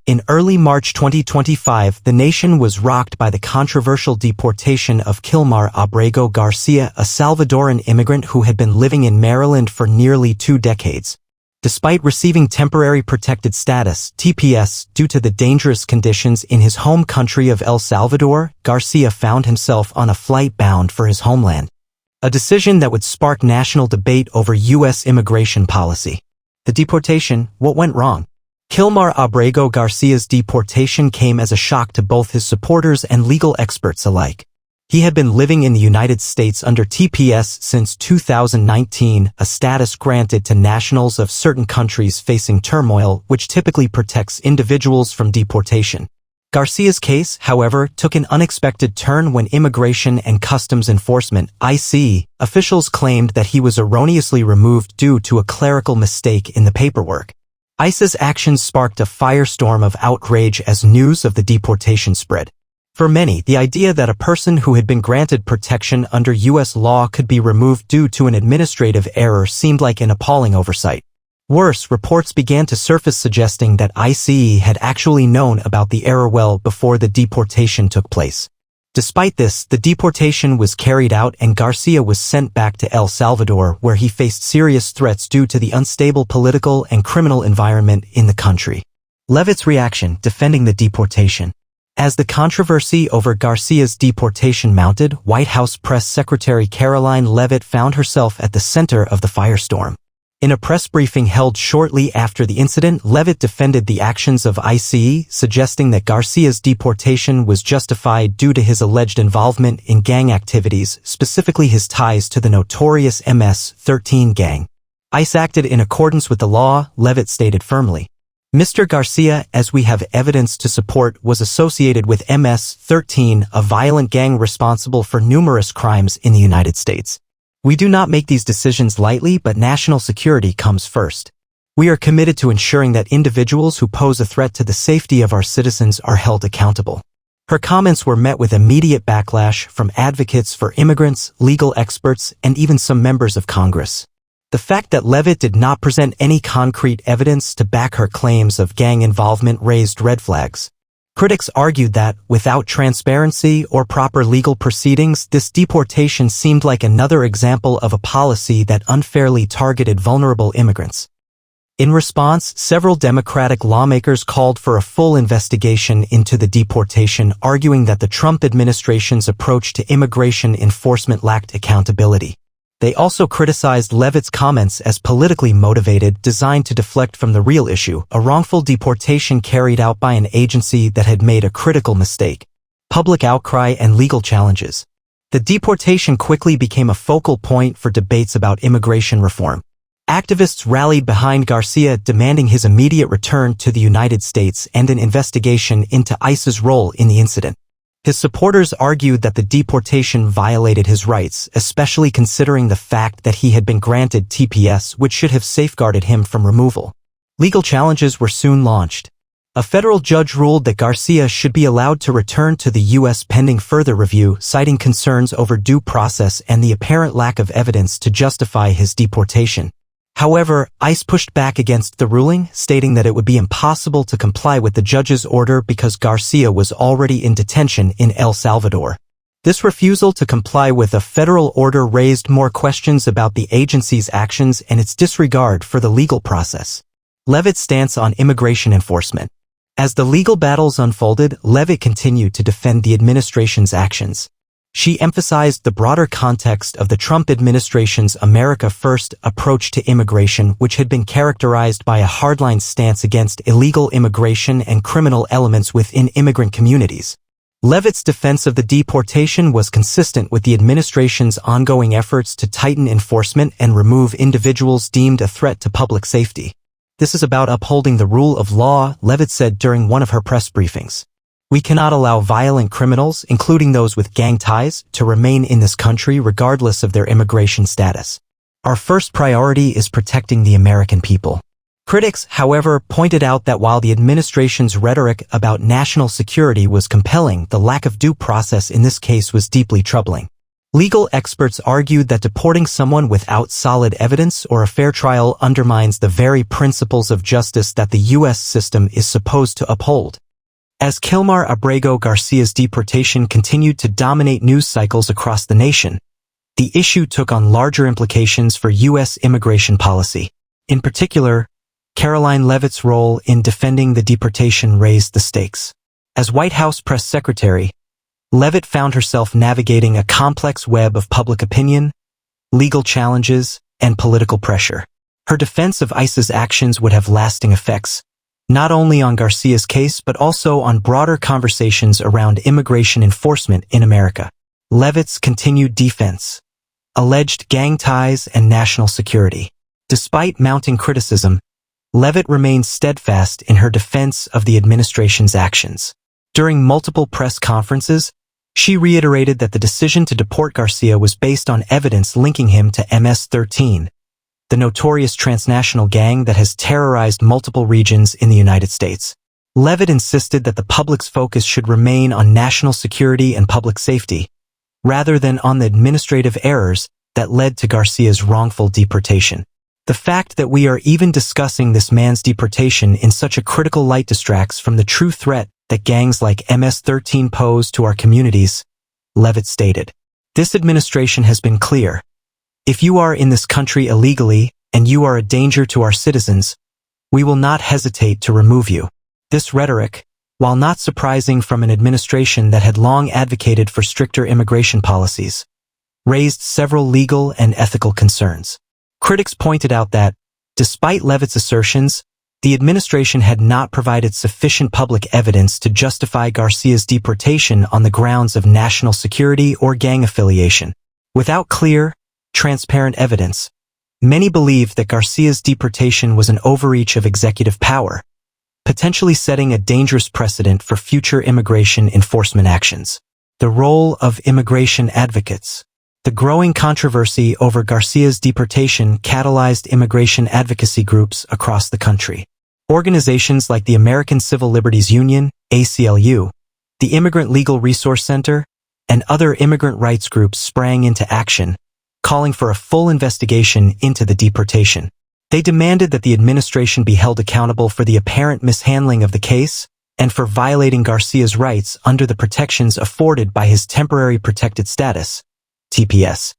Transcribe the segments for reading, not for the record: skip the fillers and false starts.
In early March 2025, the nation was rocked by the controversial deportation of Kilmar Abrego Garcia, a Salvadoran immigrant who had been living in Maryland for nearly 2 decades. Despite receiving temporary protected status, TPS, due to the dangerous conditions in his home country of El Salvador, Garcia found himself on a flight bound for his homeland. A decision that would spark national debate over U.S. immigration policy. The deportation, what went wrong? Kilmar Abrego Garcia's deportation came as a shock to both his supporters and legal experts alike. He had been living in the United States under TPS since 2019, a status granted to nationals of certain countries facing turmoil, which typically protects individuals from deportation. Garcia's case, however, took an unexpected turn when Immigration and Customs Enforcement (ICE) officials claimed that he was erroneously removed due to a clerical mistake in the paperwork. ICE's actions sparked a firestorm of outrage as news of the deportation spread. For many, the idea that a person who had been granted protection under U.S. law could be removed due to an administrative error seemed like an appalling oversight. Worse, reports began to surface suggesting that ICE had actually known about the error well before the deportation took place. Despite this, the deportation was carried out and Garcia was sent back to El Salvador, where he faced serious threats due to the unstable political and criminal environment in the country. Leavitt's reaction, defending the deportation. As the controversy over Garcia's deportation mounted, White House Press Secretary Karoline Leavitt found herself at the center of the firestorm. In a press briefing held shortly after the incident, Leavitt defended the actions of ICE, suggesting that Garcia's deportation was justified due to his alleged involvement in gang activities, specifically his ties to the notorious MS-13 gang. ICE acted in accordance with the law, Leavitt stated firmly. Mr. Garcia, as we have evidence to support, was associated with MS-13, a violent gang responsible for numerous crimes in the United States. We do not make these decisions lightly, but national security comes first. We are committed to ensuring that individuals who pose a threat to the safety of our citizens are held accountable. Her comments were met with immediate backlash from advocates for immigrants, legal experts, and even some members of Congress. The fact that Leavitt did not present any concrete evidence to back her claims of gang involvement raised red flags. Critics argued that, without transparency or proper legal proceedings, this deportation seemed like another example of a policy that unfairly targeted vulnerable immigrants. In response, several Democratic lawmakers called for a full investigation into the deportation, arguing that the Trump administration's approach to immigration enforcement lacked accountability. They also criticized Leavitt's comments as politically motivated, designed to deflect from the real issue, a wrongful deportation carried out by an agency that had made a critical mistake. Public outcry and legal challenges. The deportation quickly became a focal point for debates about immigration reform. Activists rallied behind Garcia, demanding his immediate return to the United States and an investigation into ICE's role in the incident. His supporters argued that the deportation violated his rights, especially considering the fact that he had been granted TPS, which should have safeguarded him from removal. Legal challenges were soon launched. A federal judge ruled that Garcia should be allowed to return to the U.S. pending further review, citing concerns over due process and the apparent lack of evidence to justify his deportation. However, ICE pushed back against the ruling, stating that it would be impossible to comply with the judge's order because Garcia was already in detention in El Salvador. This refusal to comply with a federal order raised more questions about the agency's actions and its disregard for the legal process. Leavitt's stance on immigration enforcement. As the legal battles unfolded, Leavitt continued to defend the administration's actions. She emphasized the broader context of the Trump administration's America First approach to immigration, which had been characterized by a hardline stance against illegal immigration and criminal elements within immigrant communities. Leavitt's defense of the deportation was consistent with the administration's ongoing efforts to tighten enforcement and remove individuals deemed a threat to public safety. This is about upholding the rule of law, Leavitt said during one of her press briefings. We cannot allow violent criminals, including those with gang ties, to remain in this country regardless of their immigration status. Our first priority is protecting the American people. Critics, however, pointed out that while the administration's rhetoric about national security was compelling, the lack of due process in this case was deeply troubling. Legal experts argued that deporting someone without solid evidence or a fair trial undermines the very principles of justice that the U.S. system is supposed to uphold. As Kilmar Abrego Garcia's deportation continued to dominate news cycles across the nation, the issue took on larger implications for U.S. immigration policy. In particular, Karoline Leavitt's role in defending the deportation raised the stakes. As White House press secretary, Leavitt found herself navigating a complex web of public opinion, legal challenges, and political pressure. Her defense of ICE's actions would have lasting effects, not only on Garcia's case but also on broader conversations around immigration enforcement in America. Leavitt's continued defense: alleged gang ties and national security. Despite mounting criticism, Leavitt remained steadfast in her defense of the administration's actions. During multiple press conferences, she reiterated that the decision to deport Garcia was based on evidence linking him to MS-13, the notorious transnational gang that has terrorized multiple regions in the United States. Leavitt insisted that the public's focus should remain on national security and public safety, rather than on the administrative errors that led to Garcia's wrongful deportation. The fact that we are even discussing this man's deportation in such a critical light distracts from the true threat that gangs like MS-13 pose to our communities, Leavitt stated. This administration has been clear. If you are in this country illegally and you are a danger to our citizens, we will not hesitate to remove you. This rhetoric, while not surprising from an administration that had long advocated for stricter immigration policies, raised several legal and ethical concerns. Critics pointed out that, despite Leavitt's assertions, the administration had not provided sufficient public evidence to justify Garcia's deportation on the grounds of national security or gang affiliation. Without clear, transparent evidence, many believed that Garcia's deportation was an overreach of executive power, potentially setting a dangerous precedent for future immigration enforcement actions. The role of immigration advocates. The growing controversy over Garcia's deportation catalyzed immigration advocacy groups across the country. Organizations like the American Civil Liberties Union, ACLU, the Immigrant Legal Resource Center, and other immigrant rights groups sprang into action, calling for a full investigation into the deportation. They demanded that the administration be held accountable for the apparent mishandling of the case and for violating Garcia's rights under the protections afforded by his temporary protected status, TPS.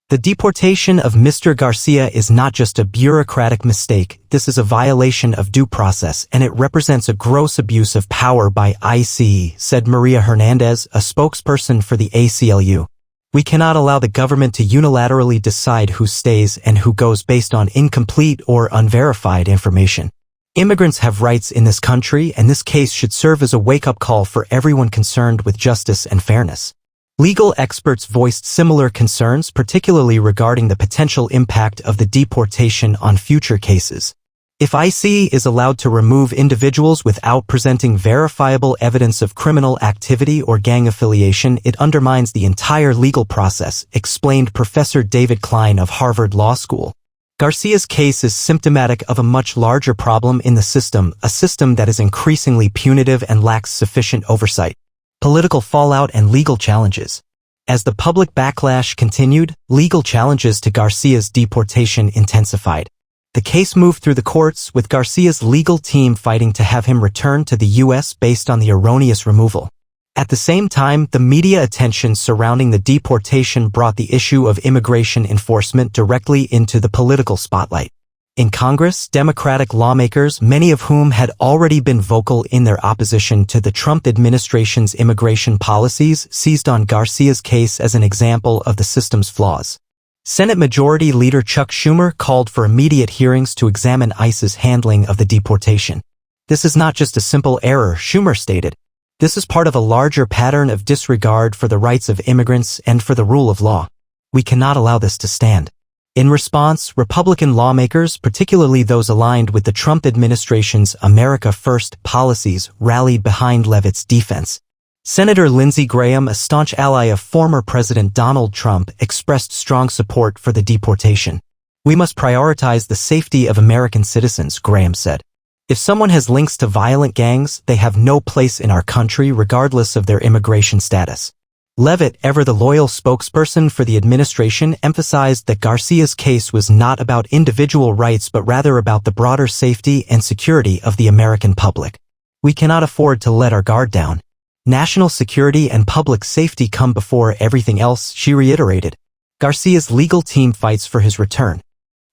The deportation of Mr. Garcia is not just a bureaucratic mistake, this is a violation of due process and it represents a gross abuse of power by ICE, said Maria Hernandez, a spokesperson for the ACLU. We cannot allow the government to unilaterally decide who stays and who goes based on incomplete or unverified information. Immigrants have rights in this country, and this case should serve as a wake-up call for everyone concerned with justice and fairness. Legal experts voiced similar concerns, particularly regarding the potential impact of the deportation on future cases. If ICE is allowed to remove individuals without presenting verifiable evidence of criminal activity or gang affiliation, it undermines the entire legal process, explained Professor David Klein of Harvard Law School. Garcia's case is symptomatic of a much larger problem in the system, a system that is increasingly punitive and lacks sufficient oversight. Political fallout and legal challenges. As the public backlash continued, legal challenges to Garcia's deportation intensified. The case moved through the courts, with Garcia's legal team fighting to have him return to the U.S. based on the erroneous removal. At the same time, the media attention surrounding the deportation brought the issue of immigration enforcement directly into the political spotlight. In Congress, Democratic lawmakers, many of whom had already been vocal in their opposition to the Trump administration's immigration policies, seized on Garcia's case as an example of the system's flaws. Senate Majority Leader Chuck Schumer called for immediate hearings to examine ICE's handling of the deportation. This is not just a simple error, Schumer stated. This is part of a larger pattern of disregard for the rights of immigrants and for the rule of law. We cannot allow this to stand. In response, Republican lawmakers, particularly those aligned with the Trump administration's America First policies, rallied behind Leavitt's defense. Senator Lindsey Graham, a staunch ally of former President Donald Trump, expressed strong support for the deportation. We must prioritize the safety of American citizens, Graham said. If someone has links to violent gangs, they have no place in our country regardless of their immigration status. Leavitt, ever the loyal spokesperson for the administration, emphasized that Garcia's case was not about individual rights but rather about the broader safety and security of the American public. We cannot afford to let our guard down. National security and public safety come before everything else, she reiterated. Garcia's legal team fights for his return.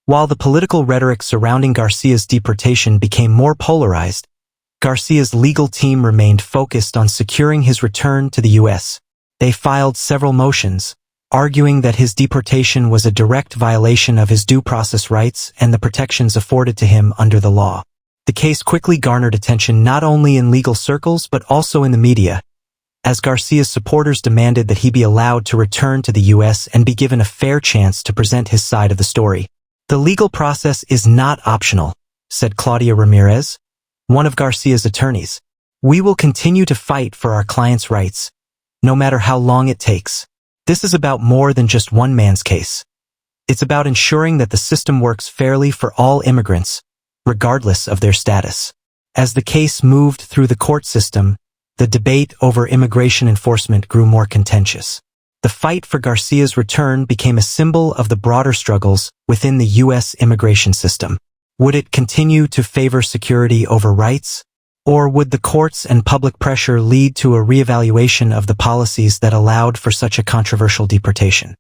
While the political rhetoric surrounding Garcia's deportation became more polarized, Garcia's legal team remained focused on securing his return to the U.S. They filed several motions, arguing that his deportation was a direct violation of his due process rights and the protections afforded to him under the law. The case quickly garnered attention not only in legal circles but also in the media, as Garcia's supporters demanded that he be allowed to return to the U.S. and be given a fair chance to present his side of the story. The legal process is not optional, said Claudia Ramirez, one of Garcia's attorneys. We will continue to fight for our clients' rights, no matter how long it takes. This is about more than just one man's case. It's about ensuring that the system works fairly for all immigrants, regardless of their status. As the case moved through the court system, the debate over immigration enforcement grew more contentious. The fight for Garcia's return became a symbol of the broader struggles within the U.S. immigration system. Would it continue to favor security over rights? Or would the courts and public pressure lead to a reevaluation of the policies that allowed for such a controversial deportation?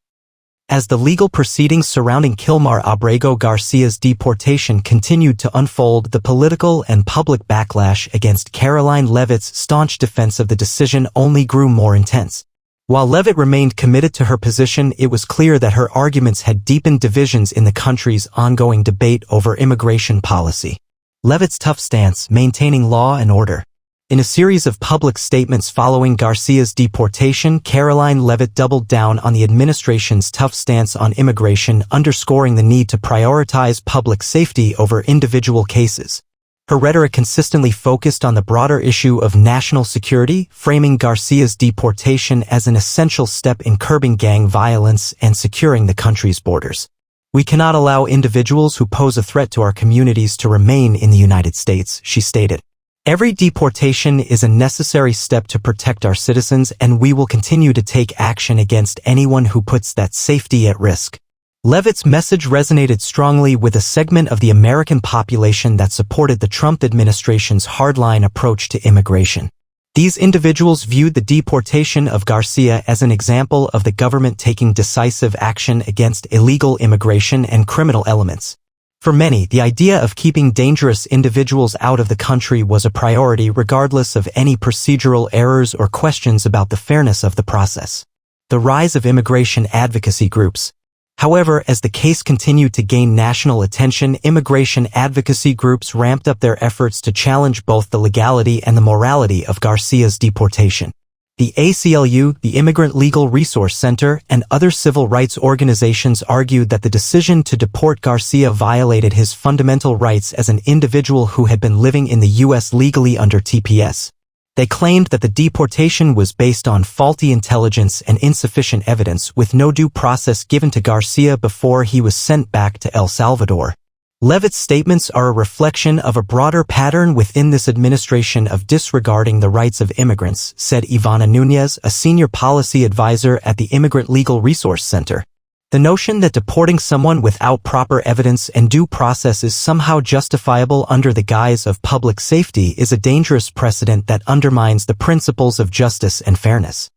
As the legal proceedings surrounding Kilmar Abrego Garcia's deportation continued to unfold, the political and public backlash against Karoline Leavitt's staunch defense of the decision only grew more intense. While Leavitt remained committed to her position, it was clear that her arguments had deepened divisions in the country's ongoing debate over immigration policy. Leavitt's tough stance, maintaining law and order. In a series of public statements following Garcia's deportation, Karoline Leavitt doubled down on the administration's tough stance on immigration, underscoring the need to prioritize public safety over individual cases. Her rhetoric consistently focused on the broader issue of national security, framing Garcia's deportation as an essential step in curbing gang violence and securing the country's borders. We cannot allow individuals who pose a threat to our communities to remain in the United States, she stated. Every deportation is a necessary step to protect our citizens, and we will continue to take action against anyone who puts that safety at risk. Leavitt's message resonated strongly with a segment of the American population that supported the Trump administration's hardline approach to immigration. These individuals viewed the deportation of Garcia as an example of the government taking decisive action against illegal immigration and criminal elements. For many, the idea of keeping dangerous individuals out of the country was a priority regardless of any procedural errors or questions about the fairness of the process. The rise of immigration advocacy groups. However, as the case continued to gain national attention, immigration advocacy groups ramped up their efforts to challenge both the legality and the morality of Garcia's deportation. The ACLU, the Immigrant Legal Resource Center, and other civil rights organizations argued that the decision to deport Garcia violated his fundamental rights as an individual who had been living in the U.S. legally under TPS. They claimed that the deportation was based on faulty intelligence and insufficient evidence, with no due process given to Garcia before he was sent back to El Salvador. Leavitt's statements are a reflection of a broader pattern within this administration of disregarding the rights of immigrants, said Ivana Nunez, a senior policy advisor at the Immigrant Legal Resource Center. The notion that deporting someone without proper evidence and due process is somehow justifiable under the guise of public safety is a dangerous precedent that undermines the principles of justice and fairness.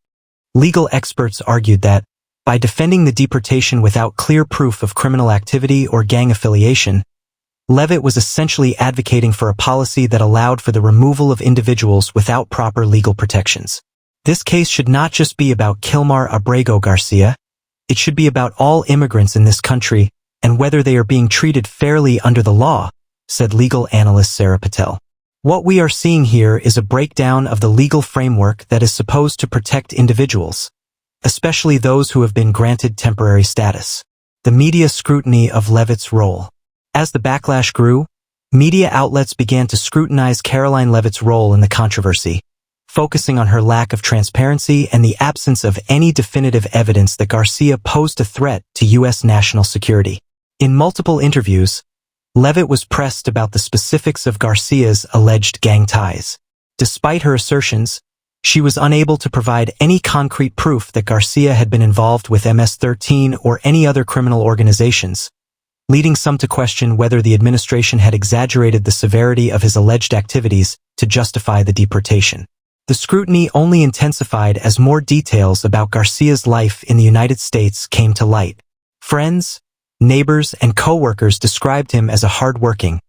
Legal experts argued that, by defending the deportation without clear proof of criminal activity or gang affiliation, Leavitt was essentially advocating for a policy that allowed for the removal of individuals without proper legal protections. This case should not just be about Kilmar Abrego Garcia. It should be about all immigrants in this country and whether they are being treated fairly under the law, said legal analyst Sarah Patel. What we are seeing here is a breakdown of the legal framework that is supposed to protect individuals, especially those who have been granted temporary status. The media scrutiny of Leavitt's role. As the backlash grew, media outlets began to scrutinize Karoline Leavitt's role in the controversy, focusing on her lack of transparency and the absence of any definitive evidence that Garcia posed a threat to U.S. national security. In multiple interviews, Leavitt was pressed about the specifics of Garcia's alleged gang ties. Despite her assertions, She was unable to provide any concrete proof that Garcia had been involved with MS-13 or any other criminal organizations, leading some to question whether the administration had exaggerated the severity of his alleged activities to justify the deportation. The scrutiny only intensified as more details about Garcia's life in the United States came to light. Friends, neighbors, and co-workers described him as a hard-working,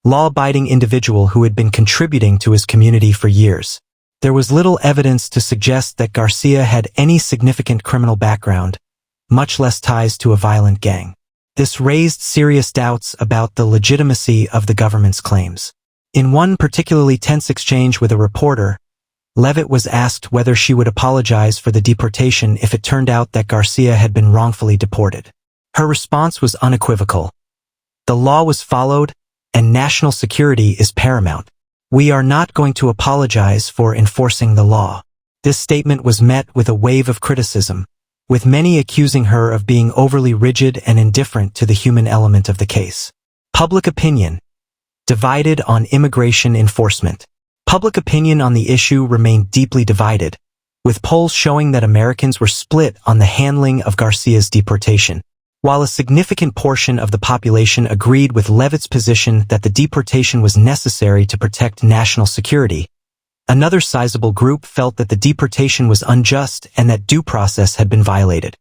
law-abiding individual who had been contributing to his community for years. There was little evidence to suggest that Garcia had any significant criminal background, much less ties to a violent gang. This raised serious doubts about the legitimacy of the government's claims. In one particularly tense exchange with a reporter, Leavitt was asked whether she would apologize for the deportation if it turned out that Garcia had been wrongfully deported. Her response was unequivocal. The law was followed, and national security is paramount. We are not going to apologize for enforcing the law. This statement was met with a wave of criticism, with many accusing her of being overly rigid and indifferent to the human element of the case. Public opinion divided on immigration enforcement. Public opinion on the issue remained deeply divided, with polls showing that Americans were split on the handling of Garcia's deportation. While a significant portion of the population agreed with Leavitt's position that the deportation was necessary to protect national security, another sizable group felt that the deportation was unjust and that due process had been violated.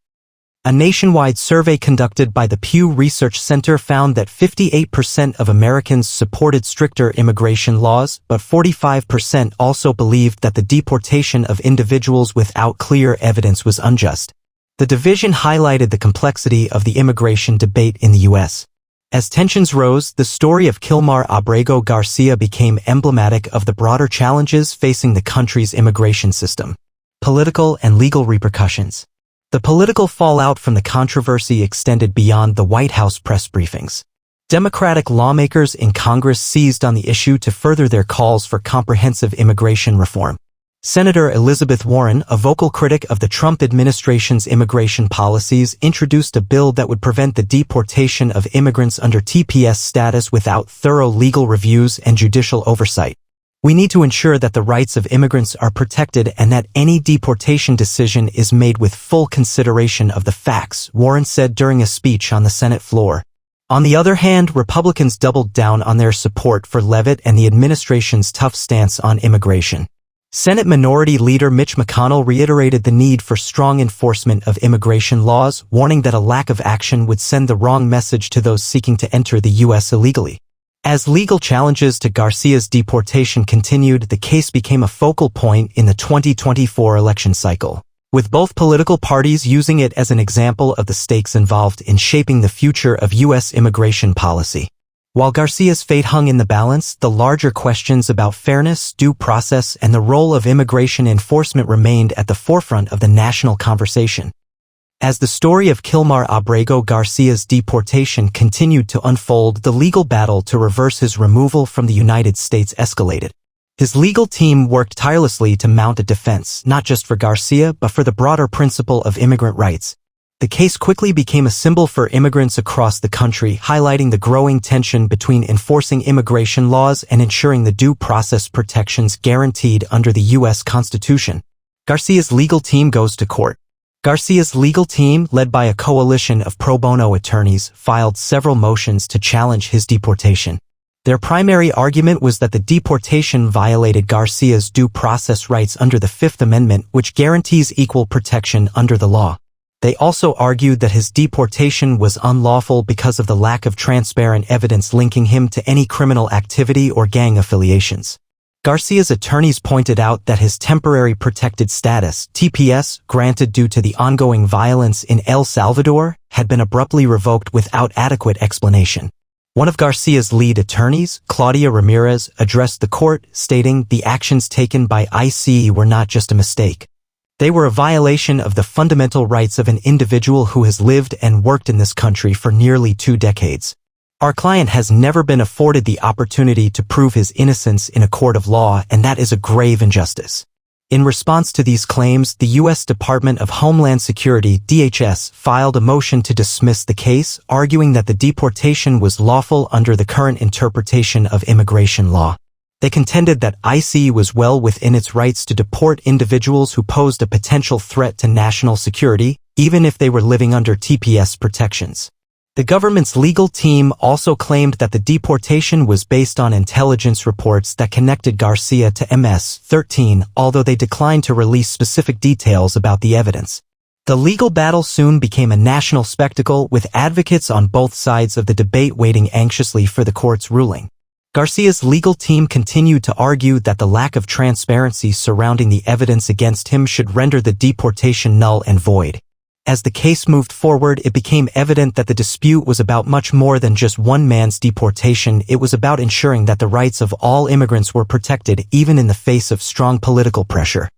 A nationwide survey conducted by the Pew Research Center found that 58% of Americans supported stricter immigration laws, but 45% also believed that the deportation of individuals without clear evidence was unjust. The division highlighted the complexity of the immigration debate in the U.S. As tensions rose, the story of Kilmar Abrego Garcia became emblematic of the broader challenges facing the country's immigration system. Political and legal repercussions. The political fallout from the controversy extended beyond the White House press briefings. Democratic lawmakers in Congress seized on the issue to further their calls for comprehensive immigration reform. Senator Elizabeth Warren, a vocal critic of the Trump administration's immigration policies, introduced a bill that would prevent the deportation of immigrants under TPS status without thorough legal reviews and judicial oversight. We need to ensure that the rights of immigrants are protected and that any deportation decision is made with full consideration of the facts, Warren said during a speech on the Senate floor. On the other hand, Republicans doubled down on their support for Leavitt and the administration's tough stance on immigration. Senate Minority Leader Mitch McConnell reiterated the need for strong enforcement of immigration laws, warning that a lack of action would send the wrong message to those seeking to enter the U.S. illegally. As legal challenges to Garcia's deportation continued, the case became a focal point in the 2024 election cycle, with both political parties using it as an example of the stakes involved in shaping the future of U.S. immigration policy. While Garcia's fate hung in the balance, the larger questions about fairness, due process, and the role of immigration enforcement remained at the forefront of the national conversation. As the story of Kilmar Abrego Garcia's deportation continued to unfold, the legal battle to reverse his removal from the United States escalated. His legal team worked tirelessly to mount a defense, not just for Garcia, but for the broader principle of immigrant rights. The case quickly became a symbol for immigrants across the country, highlighting the growing tension between enforcing immigration laws and ensuring the due process protections guaranteed under the U.S. Constitution. Garcia's legal team goes to court. Garcia's legal team, led by a coalition of pro bono attorneys, filed several motions to challenge his deportation. Their primary argument was that the deportation violated Garcia's due process rights under the Fifth Amendment, which guarantees equal protection under the law. They also argued that his deportation was unlawful because of the lack of transparent evidence linking him to any criminal activity or gang affiliations. Garcia's attorneys pointed out that his temporary protected status, TPS, granted due to the ongoing violence in El Salvador, had been abruptly revoked without adequate explanation. One of Garcia's lead attorneys, Claudia Ramirez, addressed the court, stating the actions taken by ICE were not just a mistake. They were a violation of the fundamental rights of an individual who has lived and worked in this country for nearly 2 decades. Our client has never been afforded the opportunity to prove his innocence in a court of law, and that is a grave injustice. In response to these claims, the U.S. Department of Homeland Security, DHS, filed a motion to dismiss the case, arguing that the deportation was lawful under the current interpretation of immigration law. They contended that ICE was well within its rights to deport individuals who posed a potential threat to national security, even if they were living under TPS protections. The government's legal team also claimed that the deportation was based on intelligence reports that connected Garcia to MS-13, although they declined to release specific details about the evidence. The legal battle soon became a national spectacle, with advocates on both sides of the debate waiting anxiously for the court's ruling. Garcia's legal team continued to argue that the lack of transparency surrounding the evidence against him should render the deportation null and void. As the case moved forward, it became evident that the dispute was about much more than just one man's deportation. It was about ensuring that the rights of all immigrants were protected, even in the face of strong political pressure.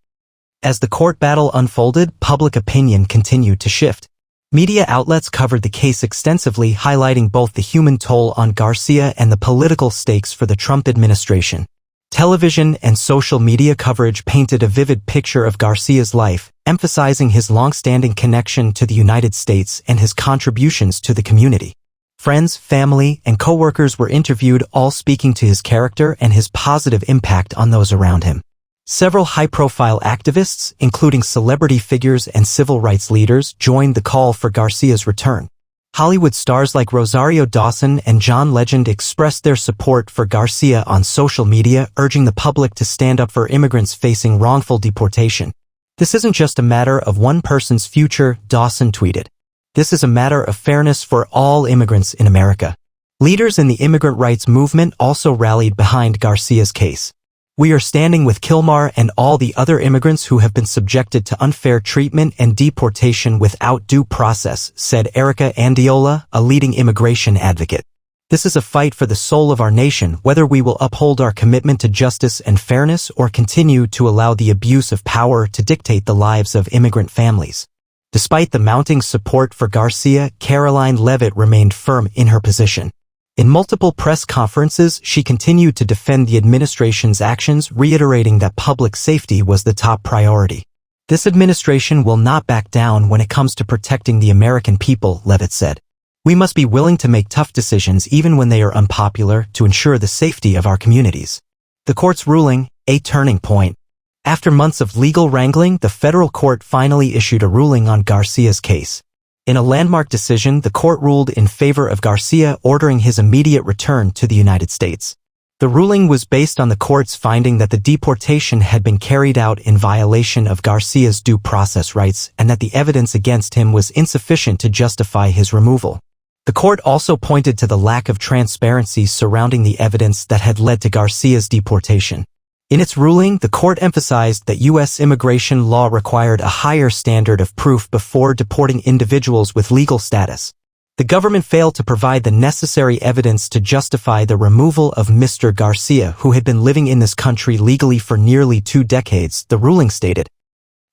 As the court battle unfolded, public opinion continued to shift. Media outlets covered the case extensively, highlighting both the human toll on Garcia and the political stakes for the Trump administration. Television and social media coverage painted a vivid picture of Garcia's life, emphasizing his long-standing connection to the United States and his contributions to the community. Friends, family, and co-workers were interviewed, all speaking to his character and his positive impact on those around him. Several high-profile activists, including celebrity figures and civil rights leaders, joined the call for Garcia's return. Hollywood stars like Rosario Dawson and John Legend expressed their support for Garcia on social media, urging the public to stand up for immigrants facing wrongful deportation. "This isn't just a matter of one person's future," Dawson tweeted. "This is a matter of fairness for all immigrants in America." Leaders in the immigrant rights movement also rallied behind Garcia's case. "We are standing with Kilmar and all the other immigrants who have been subjected to unfair treatment and deportation without due process," said Erica Andiola, a leading immigration advocate. "This is a fight for the soul of our nation, whether we will uphold our commitment to justice and fairness or continue to allow the abuse of power to dictate the lives of immigrant families." Despite the mounting support for Garcia, Karoline Leavitt remained firm in her position. In multiple press conferences, she continued to defend the administration's actions, reiterating that public safety was the top priority. "This administration will not back down when it comes to protecting the American people," Leavitt said. "We must be willing to make tough decisions even when they are unpopular to ensure the safety of our communities." The court's ruling, a turning point. After months of legal wrangling, the federal court finally issued a ruling on Garcia's case. In a landmark decision, the court ruled in favor of Garcia, ordering his immediate return to the United States. The ruling was based on the court's finding that the deportation had been carried out in violation of Garcia's due process rights and that the evidence against him was insufficient to justify his removal. The court also pointed to the lack of transparency surrounding the evidence that had led to Garcia's deportation. In its ruling, the court emphasized that U.S. immigration law required a higher standard of proof before deporting individuals with legal status. The government failed to provide the necessary evidence to justify the removal of Mr. Garcia, who had been living in this country legally for nearly 2 decades, the ruling stated.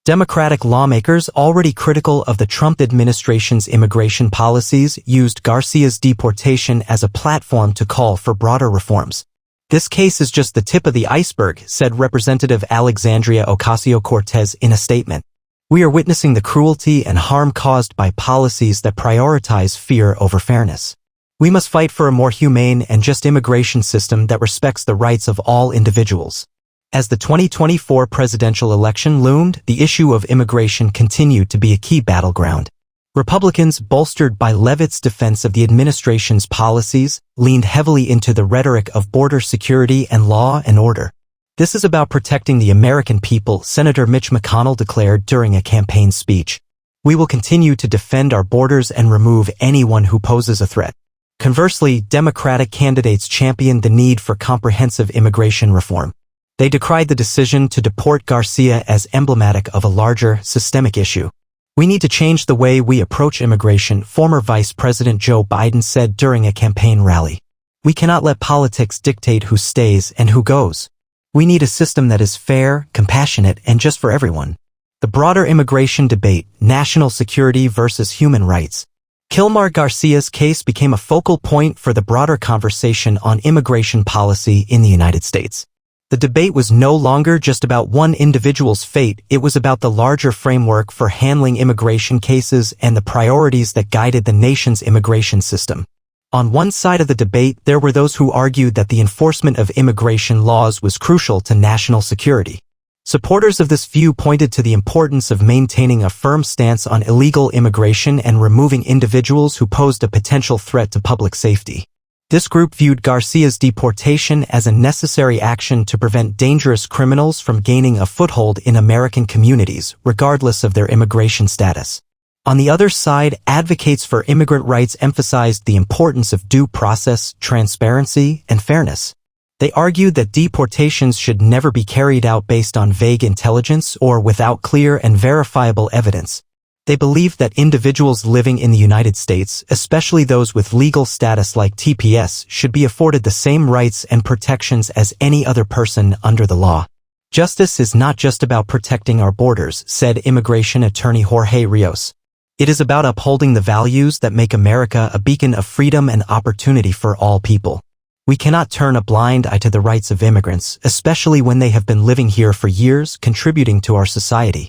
Democratic lawmakers, already critical of the Trump administration's immigration policies, used Garcia's deportation as a platform to call for broader reforms. "This case is just the tip of the iceberg," said Representative Alexandria Ocasio-Cortez in a statement. "We are witnessing the cruelty and harm caused by policies that prioritize fear over fairness. We must fight for a more humane and just immigration system that respects the rights of all individuals." As the 2024 presidential election loomed, the issue of immigration continued to be a key battleground. Republicans, bolstered by Leavitt's defense of the administration's policies, leaned heavily into the rhetoric of border security and law and order. "This is about protecting the American people," Senator Mitch McConnell declared during a campaign speech. "We will continue to defend our borders and remove anyone who poses a threat." Conversely, Democratic candidates championed the need for comprehensive immigration reform. They decried the decision to deport Garcia as emblematic of a larger, systemic issue. "We need to change the way we approach immigration," former Vice President Joe Biden said during a campaign rally. "We cannot let politics dictate who stays and who goes. We need a system that is fair, compassionate, and just for everyone." The broader immigration debate, national security versus human rights. Kilmar Garcia's case became a focal point for the broader conversation on immigration policy in the United States. The debate was no longer just about one individual's fate, it was about the larger framework for handling immigration cases and the priorities that guided the nation's immigration system. On one side of the debate, there were those who argued that the enforcement of immigration laws was crucial to national security. Supporters of this view pointed to the importance of maintaining a firm stance on illegal immigration and removing individuals who posed a potential threat to public safety. This group viewed Garcia's deportation as a necessary action to prevent dangerous criminals from gaining a foothold in American communities, regardless of their immigration status. On the other side, advocates for immigrant rights emphasized the importance of due process, transparency, and fairness. They argued that deportations should never be carried out based on vague intelligence or without clear and verifiable evidence. They believed that individuals living in the United States, especially those with legal status like TPS, should be afforded the same rights and protections as any other person under the law. Justice is not just about protecting our borders, said immigration attorney Jorge Rios. It is about upholding the values that make America a beacon of freedom and opportunity for all people. We cannot turn a blind eye to the rights of immigrants, especially when they have been living here for years, contributing to our society.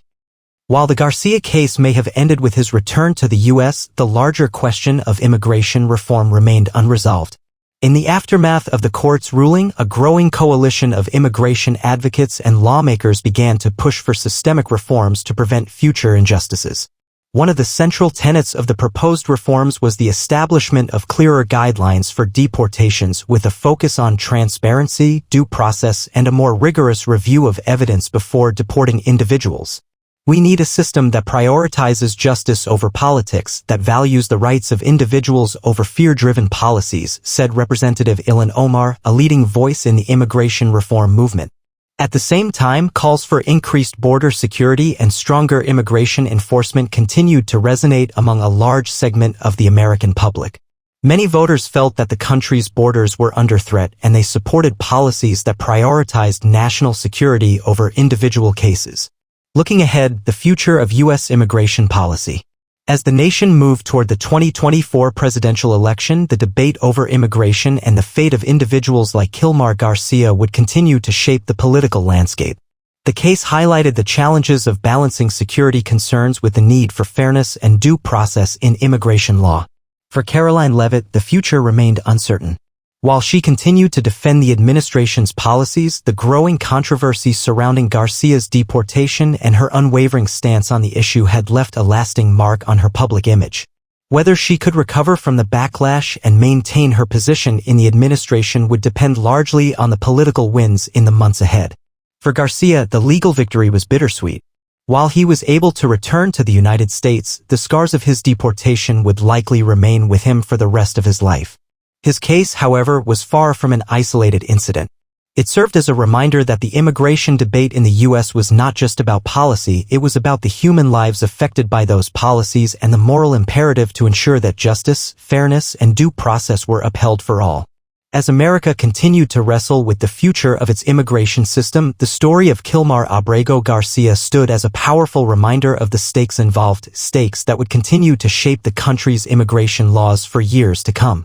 While the Garcia case may have ended with his return to the U.S., the larger question of immigration reform remained unresolved. In the aftermath of the court's ruling, a growing coalition of immigration advocates and lawmakers began to push for systemic reforms to prevent future injustices. One of the central tenets of the proposed reforms was the establishment of clearer guidelines for deportations with a focus on transparency, due process, and a more rigorous review of evidence before deporting individuals. We need a system that prioritizes justice over politics, that values the rights of individuals over fear-driven policies, said Representative Ilan Omar, a leading voice in the immigration reform movement. At the same time, calls for increased border security and stronger immigration enforcement continued to resonate among a large segment of the American public. Many voters felt that the country's borders were under threat, and they supported policies that prioritized national security over individual cases. Looking ahead, the future of U.S. immigration policy. As the nation moved toward the 2024 presidential election, the debate over immigration and the fate of individuals like Kilmar Garcia would continue to shape the political landscape. The case highlighted the challenges of balancing security concerns with the need for fairness and due process in immigration law. For Karoline Leavitt, the future remained uncertain. While she continued to defend the administration's policies, the growing controversy surrounding Garcia's deportation and her unwavering stance on the issue had left a lasting mark on her public image. Whether she could recover from the backlash and maintain her position in the administration would depend largely on the political winds in the months ahead. For Garcia, the legal victory was bittersweet. While he was able to return to the United States, the scars of his deportation would likely remain with him for the rest of his life. His case, however, was far from an isolated incident. It served as a reminder that the immigration debate in the U.S. was not just about policy, it was about the human lives affected by those policies and the moral imperative to ensure that justice, fairness, and due process were upheld for all. As America continued to wrestle with the future of its immigration system, the story of Kilmar Abrego Garcia stood as a powerful reminder of the stakes involved, stakes that would continue to shape the country's immigration laws for years to come.